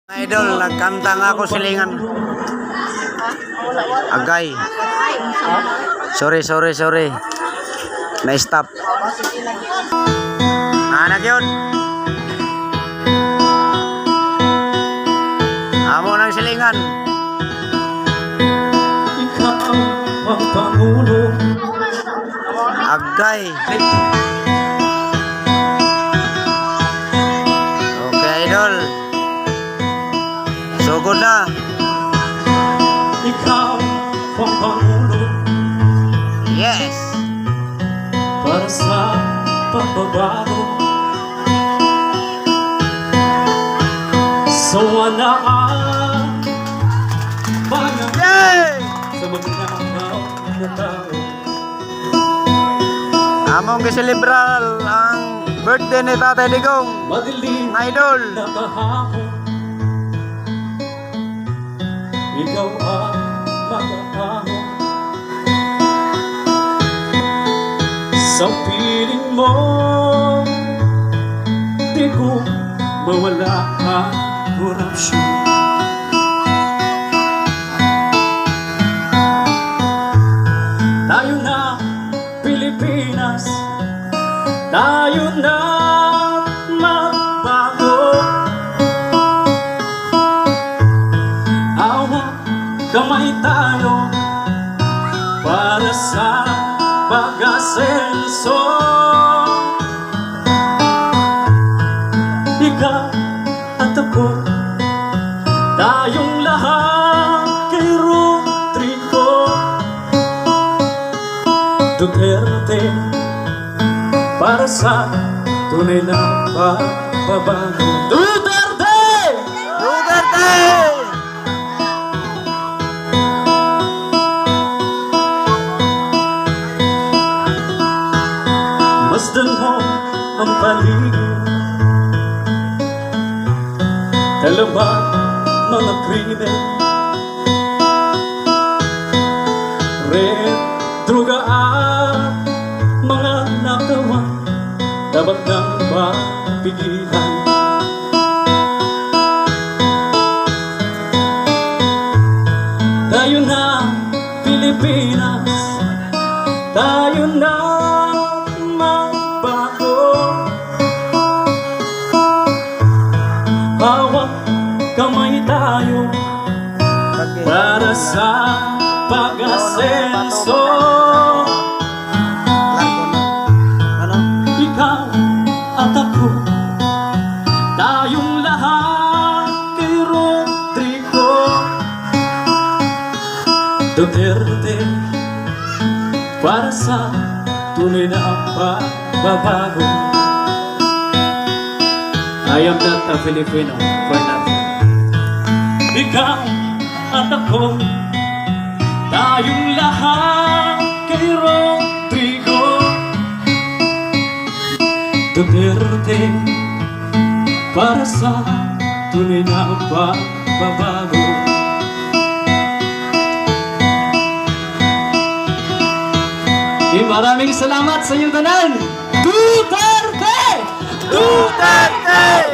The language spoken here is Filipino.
Idol, nagkanta nga ako silingan. Agay. Sorry. Na-stop. Anak yun. Amo ng silingan. Ikaw ang pangulo. Agay. Okay, idol. Sugod na. Ikaw ang pangulo Yes. para sa pagbabago. So wanaan Yay! sa magnakaw na tao. Among giselebral ang birthday ni Tatay Digong. Madilim Idol. na kahapon, ikaw ang mag-ahon. Sa piling mo, di ko mawala ang korupsyon. Tayo na Pilipinas, tayo na magbago. Hawak kamay tayo para sa pag-asenso. Ikaw at ako, tayong lahat kay Rodrigo Duterte, para sa tunay na pagbabago. Duterte! Duterte! Masdan mo ang paligid, talaman mga krimen, red, druga at mga nakawa, dapat nang mapigilan. Tayo na Pilipinas, tayo na magbago. Hawak kamay tayo para sa pag-asenso. Ikaw at ako, tayong lahat kay Rodrigo Duterte, para sa tunay na pagbabago. I am not a Filipino for nothing. Ikaw at ako, tayong lahat kay Rodrigo Duterte, para sa tunay na pagbabago. Maraming salamat sa inyong tanan. Duterte! Duterte!